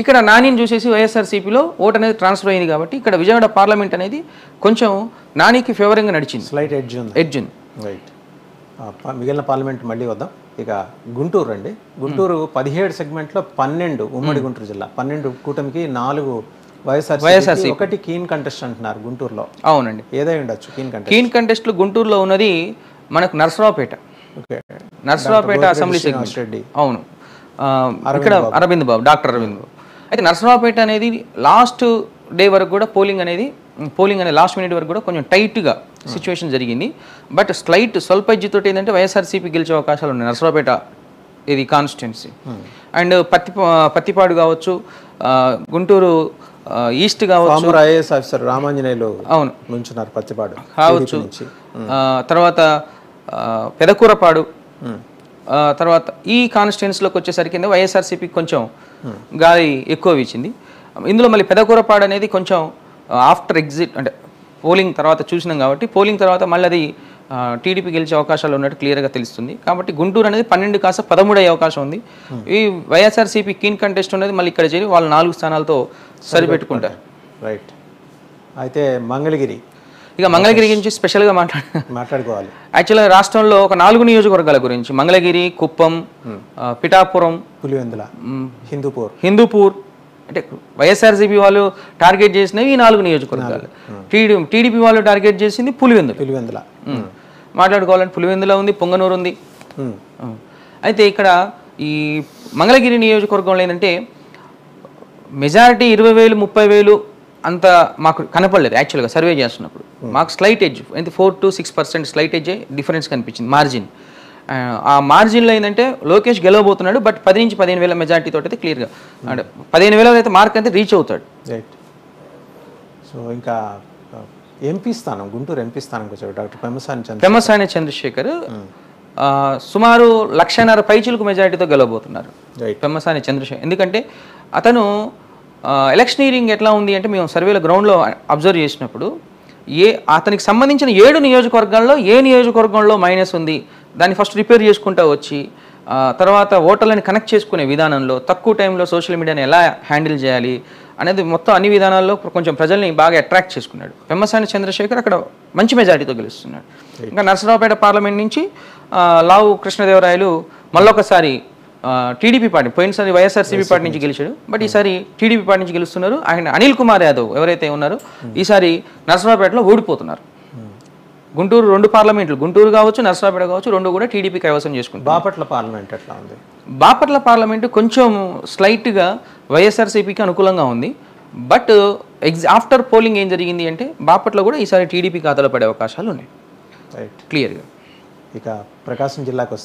ఇక్కడ నానిని చూసేసి వైఎస్ఆర్సీపీలో ఓట్ అనేది ట్రాన్స్ఫర్ అయింది కాబట్టి ఇక్కడ విజయవాడ పార్లమెంట్ అనేది కొంచెం నానికి ఫేవరింగ్గా నడిచింది. స్లైట్ ఎడ్జ్ ఉంది. రైట్. మిగిలిన పార్లమెంట్ మళ్ళీ వద్దాం. ఇక గుంటూరు అండి. గుంటూరు 17 సెగ్మెంట్లో 12 ఉమ్మడి గుంటూరు జిల్లా, 12 కూటమికి 4 వైఎస్ఆర్సీపీ, ఒకటి కీన్ కంటెస్ట్ అంటున్నారు గుంటూరులో. అవునండి, ఏదై ఉండొచ్చు కీన్ కంటెస్ట్లు గుంటూరులో ఉన్నది మనకు నర్సరావుపేట. Narasaraopet assembly segment. అవును, ఇక్కడ అరవింద్ బాబు, డాక్టర్ అరవింద్ బాబు. అయితే నర్సరావుపేట అనేది లాస్ట్ డే వరకు కూడా పోలింగ్ అనేది లాస్ట్ మినిట్ వరకు కూడా కొంచెం టైట్గా సిచ్యువేషన్ జరిగింది. బట్ స్వల్ప ఎడ్జితోటి ఏంటంటే వైఎస్ఆర్సీపీ గెలిచే అవకాశాలు ఉన్నాయి నర్సరావుపేట ఇది కాన్స్టిట్యున్సీ. అండ్ పత్తిపాడు కావచ్చు, గుంటూరు ఈస్ట్ కావచ్చు, ఐఏఎస్ ఆఫీసర్ రామాంజనేయులు అవును నుంచున్నారు పత్తిపాడు కావచ్చు, తర్వాత పెదకూరపాడు, తర్వాత ఈ కాన్స్టిట్యున్సీలోకి వచ్చేసరికి వైఎస్ఆర్సీపీ కొంచెం గాలి ఎక్కువ వీచింది. ఇందులో మళ్ళీ పెదకూరపాడు అనేది కొంచెం ఆఫ్టర్ ఎగ్జిట్ అంటే పోలింగ్ తర్వాత చూసినాం కాబట్టి పోలింగ్ తర్వాత మళ్ళీ అది టీడీపీ గెలిచే అవకాశాలు ఉన్నట్టు క్లియర్గా తెలుస్తుంది. కాబట్టి గుంటూరు అనేది 12 కాస్త 13 అయ్యే అవకాశం ఉంది. ఈ వైఎస్ఆర్సీపీ కీన్ కంటెస్ట్ అనేది మళ్ళీ ఇక్కడ చేరి వాళ్ళు 4 స్థానాలతో సరిపెట్టుకుంటారు. రైట్. అయితే మంగళగిరి, ఇక మంగళగిరి గురించి స్పెషల్గా మాట్లాడుకోవాలి. యాక్చువల్గా రాష్ట్రంలో ఒక 4 నియోజకవర్గాల గురించి మంగళగిరి, కుప్పం, పిఠాపురం, పులివెందుల, హిందూపూర్ అంటే వైఎస్ఆర్సీపీ వాళ్ళు టార్గెట్ చేసినవి ఈ 4 నియోజకవర్గాలు. టీడీపీ వాళ్ళు టార్గెట్ చేసింది పులివెందుల. మాట్లాడుకోవాలంటే పులివెందుల ఉంది, పొంగనూరు ఉంది. అయితే ఇక్కడ ఈ మంగళగిరి నియోజకవర్గంలో ఏంటంటే మెజారిటీ 20,000 30,000 అంత మాకు కనపడలేదు. యాక్చువల్గా సర్వే చేస్తున్నప్పుడు మాకు స్లైట్ ఎడ్జ్ అంటే 4 to 6% స్లైట్ ఎడ్జ్ డిఫరెన్స్ కనిపించింది మార్జిన్. ఆ మార్జిన్లో ఏంటంటే లోకేష్ గెలవబోతున్నాడు, బట్ 10 నుంచి 15,000 మెజార్టీ తోటి అయితే క్లియర్గా అంటే 15,000 అయితే మార్క్ అయితే రీచ్ అవుతాడు. రైట్. సో ఇంకా ఎంపీ స్థానం, గుంటూరు ఎంపీ స్థానంకి వచ్చాడు డాక్టర్ పెమ్మసాని చంద్రశేఖర్. సుమారు 1,50,000 పైచిలకు మెజారిటీతో గెలవబోతున్నారు పెమ్మసాని చంద్రశేఖర్. ఎందుకంటే అతను ఎలక్షనీరింగ్ ఎట్లా ఉంది అంటే మేము సర్వేలో గ్రౌండ్లో అబ్జర్వ్ చేసినప్పుడు అతనికి సంబంధించిన 7 నియోజకవర్గాల్లో ఏ నియోజకవర్గంలో మైనస్ ఉంది దాన్ని ఫస్ట్ రిపేర్ చేసుకుంటూ వచ్చి తర్వాత ఓటర్లని కనెక్ట్ చేసుకునే విధానంలో తక్కువ టైంలో సోషల్ మీడియాని ఎలా హ్యాండిల్ చేయాలి అనేది మొత్తం అన్ని విధానాల్లో కొంచెం ప్రజల్ని బాగా అట్రాక్ట్ చేసుకున్నాడు. పెమ్మసాని చంద్రశేఖర్ అక్కడ మంచి మెజారిటీతో గెలుస్తున్నాడు. ఇంకా నర్సరావుపేట పార్లమెంట్ నుంచి లావు కృష్ణదేవరాయలు మళ్ళొకసారి టీడీపీ పార్టీ, పోయినసారి వైఎస్ఆర్సీపీ పార్టీ నుంచి గెలిచాడు, బట్ ఈసారి టీడీపీ పార్టీ నుంచి గెలుస్తున్నారు. ఆయన అనిల్ కుమార్ యాదవ్ ఎవరైతే ఉన్నారో ఈసారి నర్సరావుపేటలో ఓడిపోతున్నారు. గుంటూరు 2 పార్లమెంట్లు, గుంటూరు కావచ్చు నర్సరావుపేట కావచ్చు, 2 కూడా టీడీపీ కైవసం చేసుకుంటారు. బాపట్ల పార్లమెంట్ ఎట్లా ఉంది? బాపట్ల పార్లమెంటు కొంచెం స్లైట్గా వైఎస్ఆర్సీపీకి అనుకూలంగా ఉంది. బట్ ఆఫ్టర్ పోలింగ్ ఏం జరిగింది అంటే బాపట్ల కూడా ఈసారి టీడీపీ ఖాతాలో పడే అవకాశాలు ఉన్నాయి క్లియర్గా. ఇక ప్రకాశం జిల్లాకు వస్తే